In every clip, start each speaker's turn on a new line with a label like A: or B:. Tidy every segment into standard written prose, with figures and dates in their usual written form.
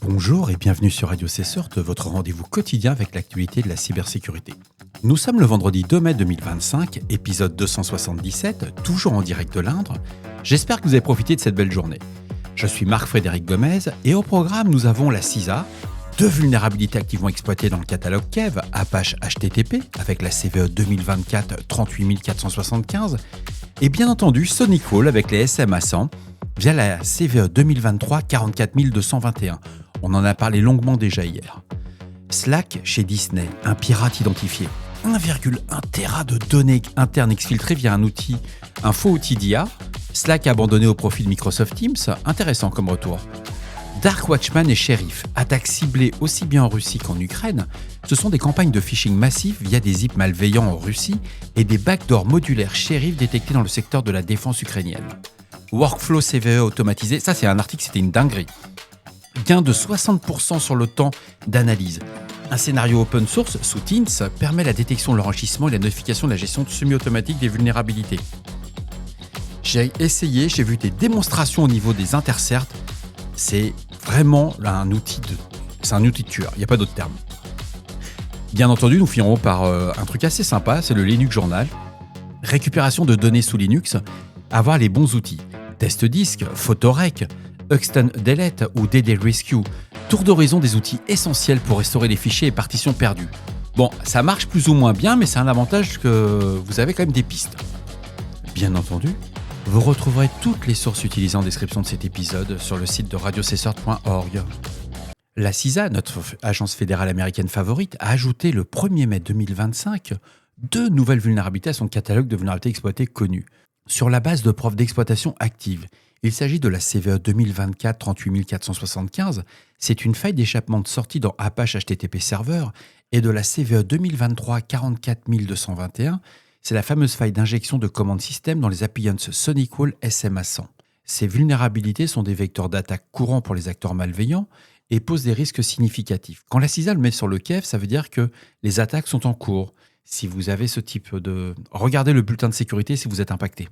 A: Bonjour et bienvenue sur Radio Cesseur, votre rendez-vous quotidien avec l'actualité de la cybersécurité. Nous sommes le vendredi 2 mai 2025, épisode 277, toujours en direct de l'Indre. J'espère que vous avez profité de cette belle journée. Je suis Marc-Frédéric Gomez et au programme nous avons la CISA, deux vulnérabilités activement exploitées dans le catalogue Kev, Apache HTTP avec la CVE 2024 38475 et bien entendu SonicWall avec les SMA100 via la CVE 2023 44221. On en a parlé longuement déjà hier. Slack chez Disney, un pirate identifié. 1,1 Tera de données internes exfiltrées via un faux outil d'IA. Slack abandonné au profit de Microsoft Teams, intéressant comme retour. Dark Watchman et Sheriff, attaques ciblées aussi bien en Russie qu'en Ukraine, ce sont des campagnes de phishing massifs via des zips malveillants en Russie et des backdoors modulaires Sheriff détectés dans le secteur de la défense ukrainienne. Workflow CVE automatisé, ça c'est un article, c'était une dinguerie. Gain de 60% sur le temps d'analyse. Un scénario open source sous Teams permet la détection de l'enrichissement et la notification de la gestion semi-automatique des vulnérabilités. J'ai essayé, j'ai vu des démonstrations au niveau des intercerts. C'est vraiment un outil de tueur, il n'y a pas d'autre terme. Bien entendu, nous finirons par un truc assez sympa, c'est le Linux Journal. Récupération de données sous Linux, avoir les bons outils. Test disque, Photorec, Extend Delete ou DD Rescue. Tour d'horizon des outils essentiels pour restaurer les fichiers et partitions perdues. Bon, ça marche plus ou moins bien, mais c'est un avantage que vous avez quand même des pistes. Bien entendu, vous retrouverez toutes les sources utilisées en description de cet épisode sur le site de radiocesseur.org. La CISA, notre agence fédérale américaine favorite, a ajouté le 1er mai 2025 deux nouvelles vulnérabilités à son catalogue de vulnérabilités exploitées connues. Sur la base de preuves d'exploitation actives, il s'agit de la CVE 2024 38475, c'est une faille d'échappement de sortie dans Apache HTTP Server, et de la CVE 2023 44221, c'est la fameuse faille d'injection de commandes système dans les appliances SonicWall SMA100. Ces vulnérabilités sont des vecteurs d'attaque courants pour les acteurs malveillants et posent des risques significatifs. Quand la CISA le met sur le Kev, ça veut dire que les attaques sont en cours. Si vous avez ce type de... Regardez le bulletin de sécurité si vous êtes impacté.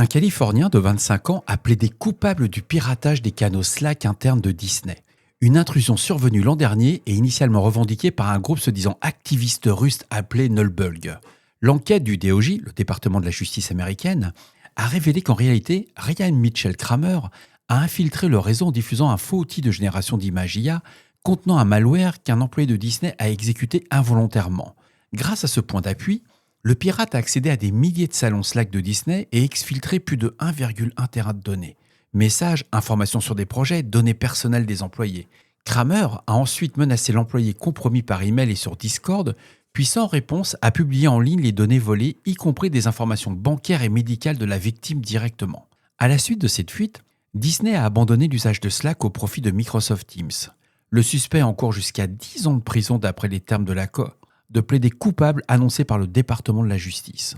A: Un Californien de 25 ans a plaidé coupable du piratage des canaux Slack internes de Disney. Une intrusion survenue l'an dernier et initialement revendiquée par un groupe se disant activiste russe appelé Nullbulge. L'enquête du DOJ, le département de la justice américaine, a révélé qu'en réalité, Ryan Mitchell Kramer a infiltré le réseau en diffusant un faux outil de génération d'images IA contenant un malware qu'un employé de Disney a exécuté involontairement. Grâce à ce point d'appui, le pirate a accédé à des milliers de salons Slack de Disney et exfiltré plus de 1,1 Tera de données. Messages, informations sur des projets, données personnelles des employés. Kramer a ensuite menacé l'employé compromis par email et sur Discord, puis sans réponse a publié en ligne les données volées, y compris des informations bancaires et médicales de la victime directement. À la suite de cette fuite, Disney a abandonné l'usage de Slack au profit de Microsoft Teams. Le suspect encourt jusqu'à 10 ans de prison d'après les termes de l'accord de plaider coupable annoncé par le département de la justice.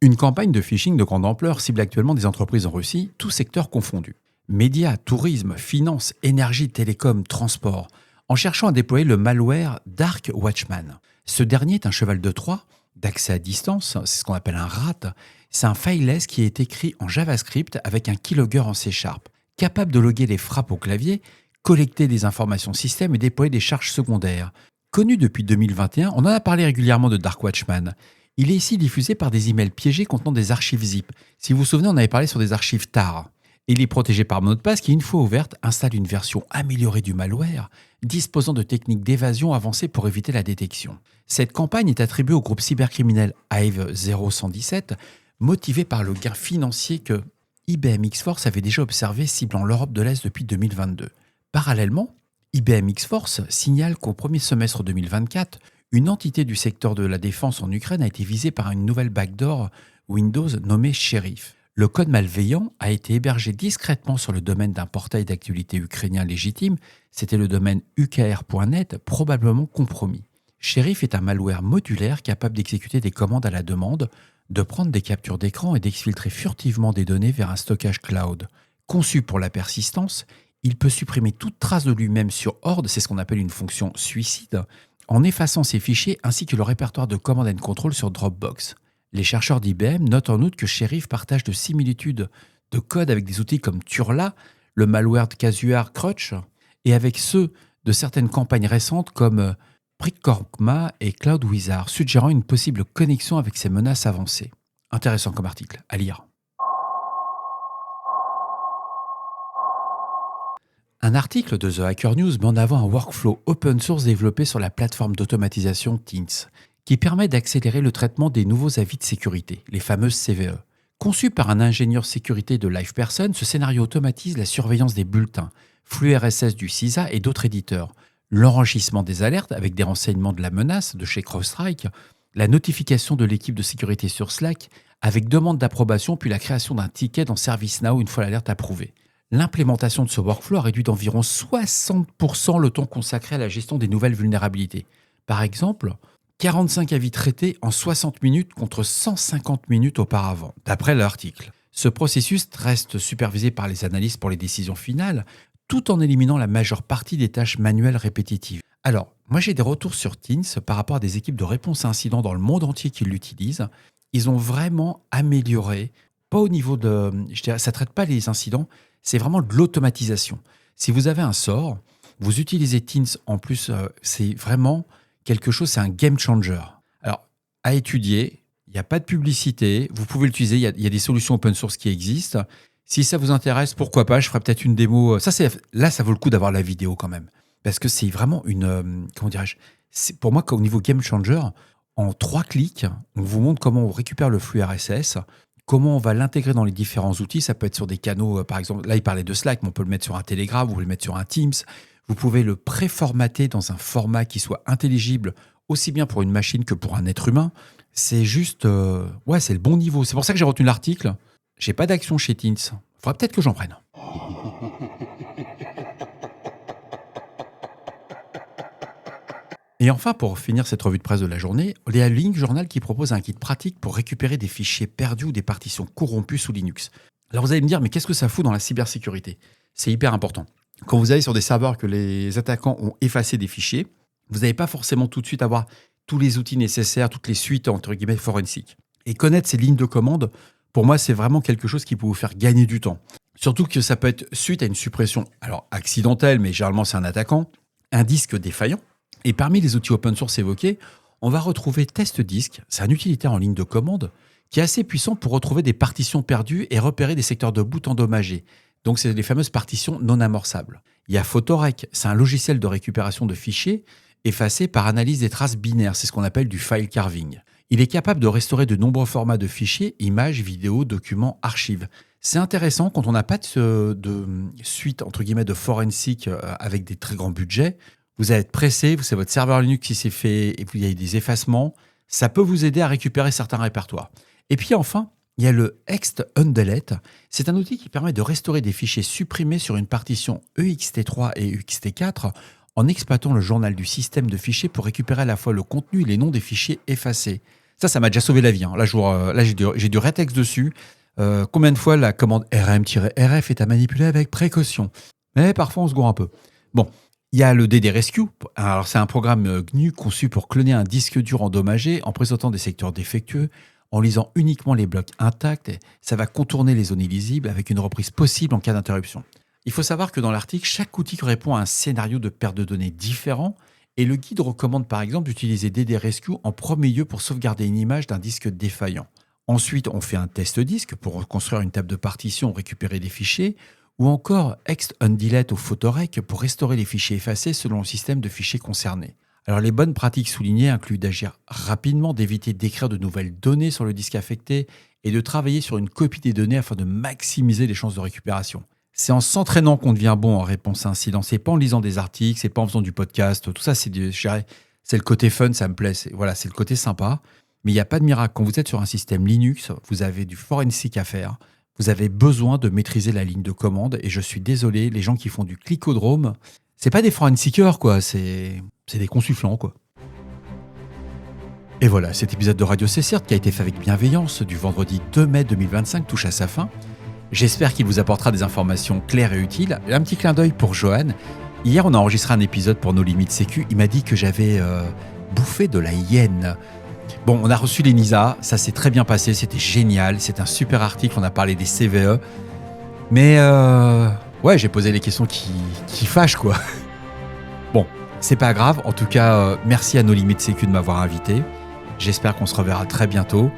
A: Une campagne de phishing de grande ampleur cible actuellement des entreprises en Russie, tous secteurs confondus. Médias, tourisme, finance, énergie, télécom, transport, en cherchant à déployer le malware Dark Watchman. Ce dernier est un cheval de Troie, d'accès à distance, c'est ce qu'on appelle un RAT. C'est un fileless qui est écrit en JavaScript avec un keylogger en C#, capable de loguer les frappes au clavier, collecter des informations système et déployer des charges secondaires. Connu depuis 2021, on en a parlé régulièrement de Dark Watchman. Il est ici diffusé par des emails piégés contenant des archives zip. Si vous vous souvenez, on avait parlé sur des archives TAR. Il est protégé par mot de passe qui, une fois ouverte, installe une version améliorée du malware, disposant de techniques d'évasion avancées pour éviter la détection. Cette campagne est attribuée au groupe cybercriminel Hive 0117, motivé par le gain financier que IBM X-Force avait déjà observé ciblant l'Europe de l'Est depuis 2022. Parallèlement, IBM X-Force signale qu'au premier semestre 2024, une entité du secteur de la défense en Ukraine a été visée par une nouvelle backdoor Windows nommée Sheriff. Le code malveillant a été hébergé discrètement sur le domaine d'un portail d'actualité ukrainien légitime, c'était le domaine ukr.net, probablement compromis. Sheriff est un malware modulaire capable d'exécuter des commandes à la demande, de prendre des captures d'écran et d'exfiltrer furtivement des données vers un stockage cloud. Conçu pour la persistance, il peut supprimer toute trace de lui-même sur Horde, c'est ce qu'on appelle une fonction suicide, en effaçant ses fichiers ainsi que le répertoire de command and control sur Dropbox. Les chercheurs d'IBM notent en outre que Sheriff partage de similitudes de code avec des outils comme Turla, le malware de Casuar Crutch, et avec ceux de certaines campagnes récentes comme Prickkorma et Cloud Wizard, suggérant une possible connexion avec ces menaces avancées. Intéressant comme article, à lire. Un article de The Hacker News met en avant un workflow open source développé sur la plateforme d'automatisation Teams, qui permet d'accélérer le traitement des nouveaux avis de sécurité, les fameuses CVE. Conçu par un ingénieur sécurité de LivePerson, ce scénario automatise la surveillance des bulletins, flux RSS du CISA et d'autres éditeurs, l'enrichissement des alertes avec des renseignements de la menace de chez CrowdStrike, la notification de l'équipe de sécurité sur Slack avec demande d'approbation puis la création d'un ticket dans ServiceNow une fois l'alerte approuvée. L'implémentation de ce workflow a réduit d'environ 60% le temps consacré à la gestion des nouvelles vulnérabilités. Par exemple, 45 avis traités en 60 minutes contre 150 minutes auparavant, d'après l'article. Ce processus reste supervisé par les analystes pour les décisions finales, tout en éliminant la majeure partie des tâches manuelles répétitives. Alors, moi j'ai des retours sur Teams par rapport à des équipes de réponse à incidents dans le monde entier qui l'utilisent. Ils ont vraiment amélioré, pas au niveau de... ça ne traite pas les incidents, c'est vraiment de l'automatisation. Si vous avez un SOR, vous utilisez Teams en plus, c'est vraiment quelque chose, c'est un game changer. Alors, à étudier, il n'y a pas de publicité, vous pouvez l'utiliser, il y a des solutions open source qui existent. Si ça vous intéresse, pourquoi pas, je ferai peut-être une démo. Là, ça vaut le coup d'avoir la vidéo quand même. Parce que c'est vraiment une... comment dirais-je ? C'est, pour moi, au niveau game changer, en 3 clics, on vous montre comment on récupère le flux RSS, comment on va l'intégrer dans les différents outils. Ça peut être sur des canaux, par exemple, là, il parlait de Slack, mais on peut le mettre sur un Telegram, vous pouvez le mettre sur un Teams. Vous pouvez le préformater dans un format qui soit intelligible, aussi bien pour une machine que pour un être humain. C'est juste... c'est le bon niveau. C'est pour ça que j'ai retenu l'article. J'ai pas d'action chez Teams. Faudra peut-être que j'en prenne. Et enfin, pour finir cette revue de presse de la journée, il y a Link Journal qui propose un guide pratique pour récupérer des fichiers perdus ou des partitions corrompues sous Linux. Alors vous allez me dire, mais qu'est-ce que ça fout dans la cybersécurité ? C'est hyper important. Quand vous allez sur des serveurs que les attaquants ont effacé des fichiers, vous n'allez pas forcément tout de suite avoir tous les outils nécessaires, toutes les suites entre guillemets forensiques. Et connaître ces lignes de commande, pour moi, c'est vraiment quelque chose qui peut vous faire gagner du temps. Surtout que ça peut être suite à une suppression, alors accidentelle, mais généralement c'est un attaquant, un disque défaillant. Et parmi les outils open source évoqués, on va retrouver TestDisk, c'est un utilitaire en ligne de commande qui est assez puissant pour retrouver des partitions perdues et repérer des secteurs de boot endommagés. Donc, c'est les fameuses partitions non amorçables. Il y a Photorec, c'est un logiciel de récupération de fichiers effacés par analyse des traces binaires. C'est ce qu'on appelle du file carving. Il est capable de restaurer de nombreux formats de fichiers, images, vidéos, documents, archives. C'est intéressant quand on n'a pas de suite, entre guillemets, de forensique avec des très grands budgets. Vous allez être pressé, c'est votre serveur Linux qui s'est fait, et puis il y a des effacements. Ça peut vous aider à récupérer certains répertoires. Et puis enfin, il y a le Ext Undelete. C'est un outil qui permet de restaurer des fichiers supprimés sur une partition ext3 et ext4 en exploitant le journal du système de fichiers pour récupérer à la fois le contenu et les noms des fichiers effacés. Ça m'a déjà sauvé la vie. Là, j'ai du rétexte dessus. Combien de fois la commande rm-rf est à manipuler avec précaution. Mais parfois, on se gourre un peu. Bon, il y a le DD Rescue. Alors, c'est un programme GNU conçu pour cloner un disque dur endommagé en présentant des secteurs défectueux, en lisant uniquement les blocs intacts. Ça va contourner les zones illisibles avec une reprise possible en cas d'interruption. Il faut savoir que dans l'article, chaque outil répond à un scénario de perte de données différent et le guide recommande par exemple d'utiliser DD Rescue en premier lieu pour sauvegarder une image d'un disque défaillant. Ensuite, on fait un test disque pour construire une table de partition, récupérer des fichiers, ou encore Ext Undelete ou Photorec pour restaurer les fichiers effacés selon le système de fichiers concerné. Alors les bonnes pratiques soulignées incluent d'agir rapidement, d'éviter d'écrire de nouvelles données sur le disque affecté et de travailler sur une copie des données afin de maximiser les chances de récupération. C'est en s'entraînant qu'on devient bon en réponse à un incident. C'est pas en lisant des articles, c'est pas en faisant du podcast. Tout ça, c'est le côté fun, ça me plaît. C'est le côté sympa. Mais il n'y a pas de miracle. Quand vous êtes sur un système Linux, vous avez du forensic à faire. Vous avez besoin de maîtriser la ligne de commande. Et je suis désolé, les gens qui font du clicodrome, c'est pas des forensiqueurs, quoi. C'est des consultants, quoi. Et voilà, cet épisode de Radio C-Cert qui a été fait avec bienveillance du vendredi 2 mai 2025 touche à sa fin. J'espère qu'il vous apportera des informations claires et utiles. Un petit clin d'œil pour Johan. Hier, on a enregistré un épisode pour nos limites sécu. Il m'a dit que j'avais bouffé de la hyène. Bon, on a reçu l'ENISA, ça s'est très bien passé, c'était génial, c'est un super article, on a parlé des CVE. Mais ouais, j'ai posé les questions qui fâchent, quoi. Bon, c'est pas grave, en tout cas, merci à No Limit Sécu de m'avoir invité. J'espère qu'on se reverra très bientôt.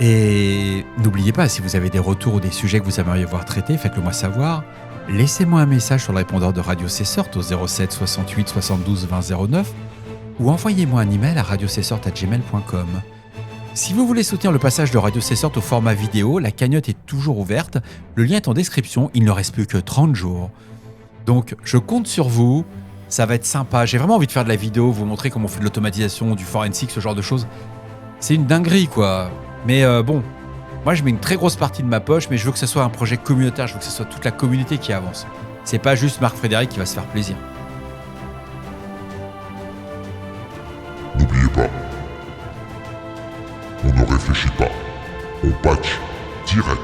A: Et n'oubliez pas, si vous avez des retours ou des sujets que vous aimeriez voir traités, faites-le moi savoir. Laissez-moi un message sur le répondeur de Radio Cessort au 07 68 72 20 09 ou envoyez-moi un email à radiocessort@gmail.com. Si vous voulez soutenir le passage de Radio Cessort au format vidéo, la cagnotte est toujours ouverte. Le lien est en description, il ne reste plus que 30 jours. Donc je compte sur vous, ça va être sympa. J'ai vraiment envie de faire de la vidéo, vous montrer comment on fait de l'automatisation, du forensic, ce genre de choses. C'est une dinguerie, quoi. Mais bon, moi je mets une très grosse partie de ma poche, mais je veux que ce soit un projet communautaire, je veux que ce soit toute la communauté qui avance. C'est pas juste Marc Frédéric qui va se faire plaisir.
B: N'oubliez pas, on ne réfléchit pas, on patch direct.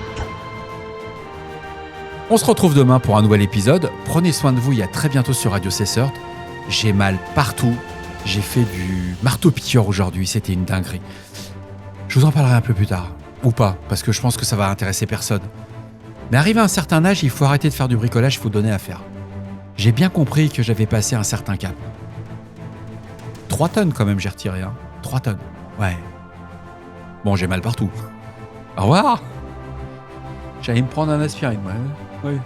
A: On se retrouve demain pour un nouvel épisode. Prenez soin de vous et à très bientôt sur Radio Cessort. J'ai mal partout. J'ai fait du marteau-piqueur aujourd'hui, c'était une dinguerie. Je vous en parlerai un peu plus tard. Ou pas, parce que je pense que ça va intéresser personne. Mais arrivé à un certain âge, il faut arrêter de faire du bricolage, il faut donner à faire. J'ai bien compris que j'avais passé un certain cap. 3 tonnes quand même j'ai retiré, hein. 3 tonnes, ouais. Bon, j'ai mal partout. Au revoir. J'allais me prendre un aspirine, ouais.